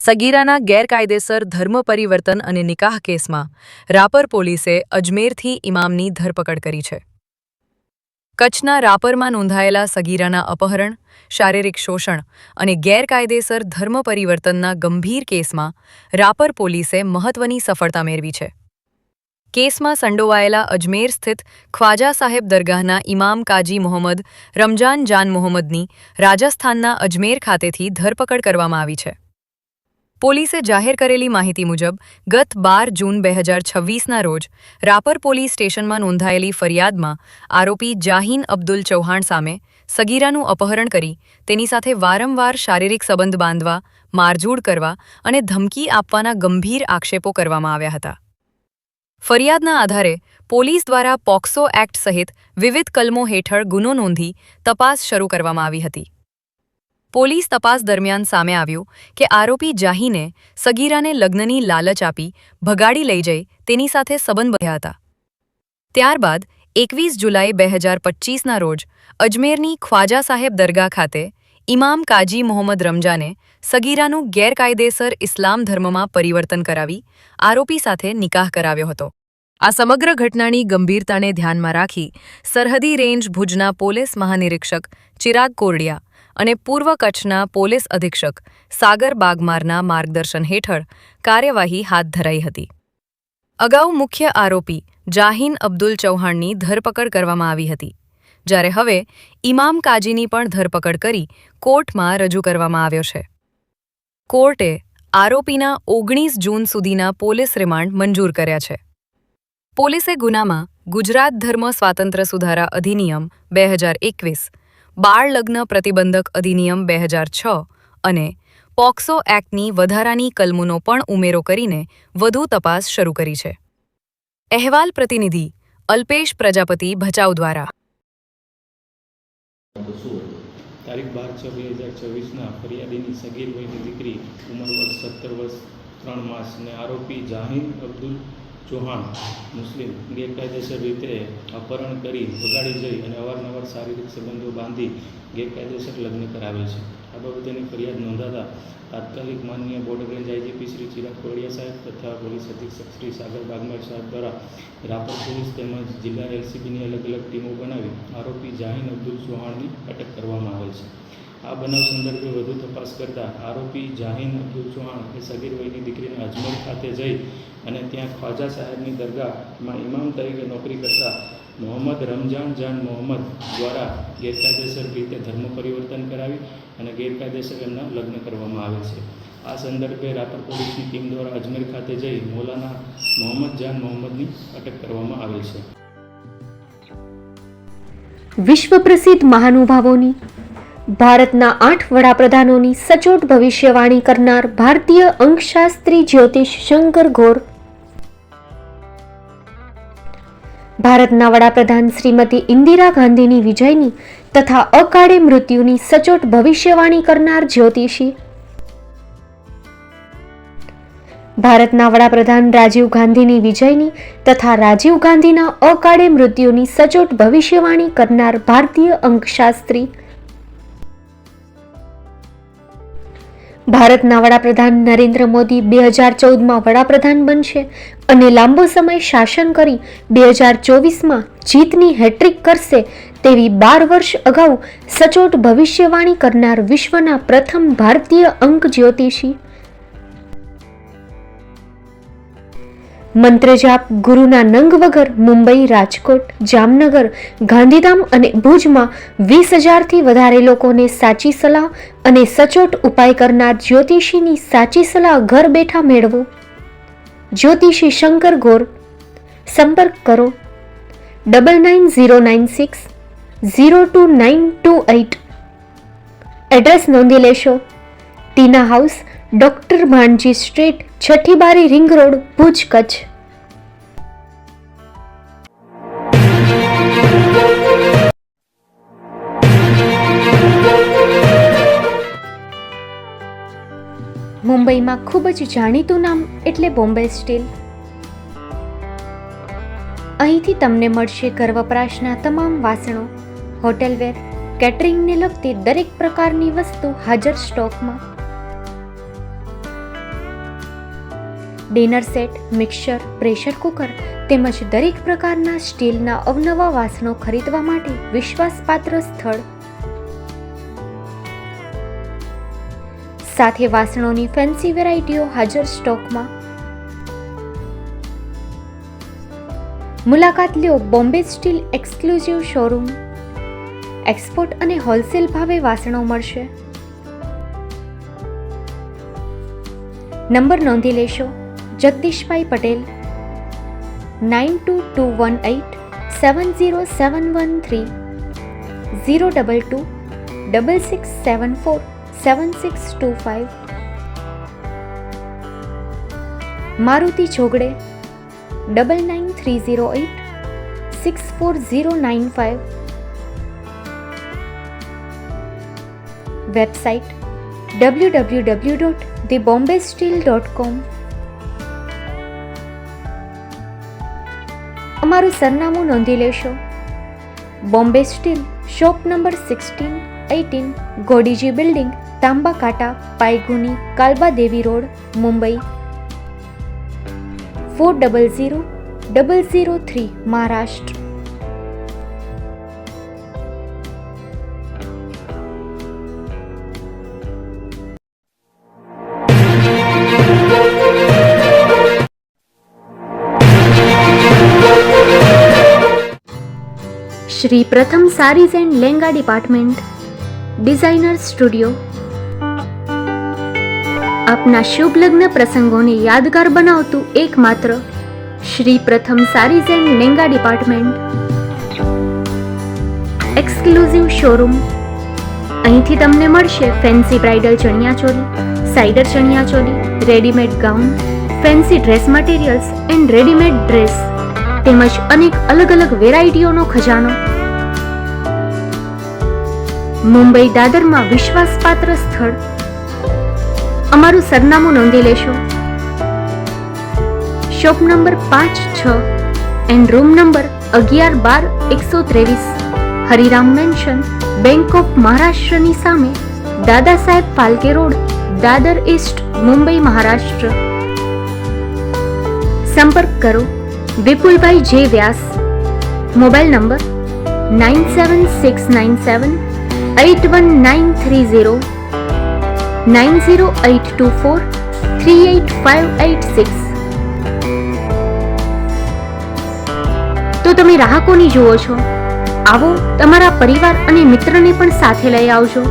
સગીરાના ગેરકાયદેસર ધર્મ પરિવર્તન અને નિકાહ કેસમાં રાપર પોલીસે અજમેરથી ઇમામની ધરપકડ કરી છે. કચ્છના રાપરમાં નોંધાયેલા સગીરાના અપહરણ, શારીરિક શોષણ અને ગેરકાયદેસર ધર્મ પરિવર્તનના ગંભીર કેસમાં રાપર પોલીસે મહત્વની સફળતા મેળવી છે. કેસમાં સંડોવાયેલા અજમેર સ્થિત ખ્વાજા સાહેબ દરગાહના ઇમામ કાજી મોહમ્મદ રમજાન જાન મોહમ્મદની રાજસ્થાનના અજમેર ખાતેથી ધરપકડ કરવામાં આવી છે. પોલીસે જાહેર કરેલી માહિતી મુજબ ગત 12 જૂન 2026ના રોજ રાપર પોલીસ સ્ટેશનમાં નોંધાયેલી ફરિયાદમાં આરોપી જાહીન અબ્દુલ ચૌહાણ સામે સગીરાનું અપહરણ કરી તેની સાથે વારંવાર શારીરિક સંબંધ બાંધવા, મારઝૂડ કરવા અને ધમકી આપવાના ગંભીર આક્ષેપો કરવામાં આવ્યા હતા. ફરિયાદના આધારે પોલીસ દ્વારા પોક્સો એક્ટ સહિત વિવિધ કલમો હેઠળ ગુનો નોંધી તપાસ શરૂ કરવામાં આવી હતી. પોલીસ તપાસ દરમિયાન સામે આવ્યું કે આરોપી જાહીને સગીરાને લગ્નની લાલચ આપી ભગાડી લઈ જઈ તેની સાથે સંબંધ બાંધ્યા હતા. ત્યારબાદ 21 જુલાઈ 2025ના રોજ અજમેરની ખ્વાજા સાહેબ દરગાહ ખાતે ઇમામ કાજી મોહમ્મદ રમજાને સગીરાનું ગેરકાયદેસર ઇસ્લામ ધર્મમાં પરિવર્તન કરાવી આરોપી સાથે નિકાહ કરાવ્યો હતો. આ સમગ્ર ઘટનાની ગંભીરતાને ધ્યાનમાં રાખી સરહદી રેન્જ ભુજના પોલીસ મહાનિરીક્ષક ચિરાગ કોરડિયા અને પૂર્વ કચ્છના પોલીસ અધિક્ષક સાગર બાગમારના માર્ગદર્શન હેઠળ કાર્યવાહી હાથ ધરાઈ હતી. અગાઉ મુખ્ય આરોપી જાહીન અબ્દુલ ચૌહાણની ધરપકડ કરવામાં આવી હતી, જ્યારે હવે ઇમામ કાજીની પણ ધરપકડ કરી કોર્ટમાં રજૂ કરવામાં આવ્યો છે. કોર્ટે આરોપીના 19 જૂન સુધીના પોલીસ રિમાન્ડ મંજૂર કર્યા છે. પોલીસે ગુનામાં ગુજરાત ધર્મ સ્વાતંત્ર્ય સુધારા અધિનિયમ 2021, બાળ લગ્ન પ્રતિબંધક અધિનિયમ 2006 અને પોક્સો એક્ટની વધારાની કલમોનો પણ ઉમેરો કરીને વધુ તપાસ શરૂ કરી છે. અહેવાલ પ્રતિનિધિ અલ્પેશ પ્રજાપતિ ભચાઉ દ્વારા. તારીખ 12/6/2024ના ફરિયાદીની સગીર વયની દીકરી ઉંમર વર્ષ 17 વર્ષ 3 માસ અને આરોપી જાહીન અબ્દુલ ચૌહાણ મુસ્લિમ ગેરકાયદેસર રીતે અપહરણ કરી ભગાડી જઈ અને અવારનવાર શારીરિક સંબંધો બાંધી ગેરકાયદેસર લગ્ન કરાવે છે. આ બાબતેની ફરિયાદ નોંધાતા તાત્કાલિક માનનીય border range IGP Shri Chirag Kordia સાહેબ તથા પોલીસ અધિક્ષક શ્રી સાગર બાગમાર સાહેબ દ્વારા રાપર પોલીસ તેમજ જિલ્લા એલસીબીની અલગ અલગ ટીમો બનાવી આરોપી જાહીન અબ્દુલ ચૌહાણની અટક કરવામાં આવેલ છે. આ બનાવ સંદર્ભે વધુ તપાસ કરતા આરોપી જાહીન અબ્દુલ ચૌહાણ એ સગીર વયની દીકરીને અજમેર ખાતે જઈ અને ત્યાં ખ્વાજા સાહેબની દરગાહમાં ઇમામ તરીકે નોકરી કરતા મોહમ્મદ રમજાન જાન મોહમ્મદ દ્વારા ગેરકાયદેસર રીતે ધર્મ પરિવર્તન કરાવી અને ગેરકાયદેસર એમના લગ્ન કરવામાં આવે છે. આ સંદર્ભે રાપર પોલીસની ટીમ દ્વારા અજમેર ખાતે જઈ મૌલાના મોહમ્મદ જાન મોહમ્મદની અટક કરવામાં આવેલ છે. વિશ્વ પ્રસિદ્ધ મહાનુભાવોની, ભારતના 8 વડાપ્રધાનોની સચોટ ભવિષ્યવાણી કરનાર ભારતીય અંકશાસ્ત્રી જ્યોતિષ શંકર ગોર, ભારતના વડાપ્રધાન શ્રીમતી ઇન્દિરા ગાંધીની વિજયની તથા અકાળે મૃત્યુની સચોટ ભવિષ્યવાણી કરનાર જ્યોતિષી, ભારતના વડાપ્રધાન રાજીવ ગાંધીની વિજયની તથા રાજીવ ગાંધીના અકાળે મૃત્યુની સચોટ ભવિષ્યવાણી કરનાર ભારતીય અંકશાસ્ત્રી, ભારતના વડાપ્રધાન નરેન્દ્ર મોદી 2014માં વડાપ્રધાન બનશે અને લાંબો સમય શાસન કરી 2024માં જીતની હેટ્રિક કરશે તેવી 12 વર્ષ અગાઉ સચોટ ભવિષ્યવાણી કરનાર વિશ્વના પ્રથમ ભારતીય અંક જ્યોતિષી, મંત્રજાપ ગુરુના નંગ વગર મુંબઈ, રાજકોટ, જામનગર, ગાંધીધામ અને ભુજમાં 20,000થી વધારે લોકોને સાચી સલાહ અને સચોટ ઉપાય કરનાર જ્યોતિષીની સાચી સલાહ ઘર બેઠા મેળવો. જ્યોતિષી શંકર ગોર. સંપર્ક કરો 9909602928. એડ્રેસ નોંધી લેશો. ટીના હાઉસ, ડોક્ટર ભાણજી સ્ટ્રીટ, છઠ્ઠી બારી, રિંગ રોડ, ભુજ, કચ્છ. મુંબઈમાં ખૂબ જ જાણીતું નામ એટલે બોમ્બે સ્ટીલ. અહીંથી તમને મળશે ઘર વપરાશના તમામ વાસણો, હોટેલવેર, કેટરિંગને લગતી દરેક પ્રકારની વસ્તુ હાજર સ્ટોકમાં. Dinner set, mixer, pressure cooker તેમજ દરેક પ્રકારના સ્ટીલના અવનવા વાસણો ખરીદવા માટે વિશ્વાસપાત્ર સ્થળ. સાથે વાસણોની ફેન્સી વેરાયટીઓ હાજર સ્ટોકમાં. મુલાકાત લ્યો Bombay steel exclusive showroom. Export અને હોલસેલ ભાવે વાસણો મળશે. નંબર નોંધી લેશો. જગદીશભાઈ પટેલ 9221870713 022 6674 7625. મારુતિ ચોગડે 999308 64095. Website www.thebombasteel.com. અમારું સરનામું નોંધી લેશો. Bombay steel, shop number 16-18, Godiji building, Tamba Kanta, Payguni, Kalba Devi road, Mumbai 400003, Maharashtra. Shri Pratham sarees and lenga department, designer studio. આપના શુભ લગ્ન પ્રસંગોને યાદગાર બનાવતું એકમાત્ર Shri Pratham sarees and lenga department, exclusive showroom. અહીંથી તમને મળશે fancy bridal chaniya choli, cider chaniya choli, readymade gown, fancy dress materials and readymade dress તેમજ અનેક અલગ અલગ વેરાયટીઓનો ખજાનો. મુંબઈ દાદરમાં વિશ્વાસપાત્ર સ્થળ. અમારું સરનામું નોંધી લેશો. Shop number 5-6 and room number 11-12-123, Hariram mansion, bank of મહારાષ્ટ્રની સામે, દાદા સાહેબ ફાલ્કે રોડ, દાદર ઈસ્ટ, મુંબઈ, મહારાષ્ટ્ર. સંપર્ક કરો વિપુલભાઈ જે વ્યાસ. Mobile number 9769781930 9082438586. તો તમે રાહ કોની જુઓ છો? આવો, તમારા પરિવાર અને મિત્રને પણ સાથે લઈ આવજો.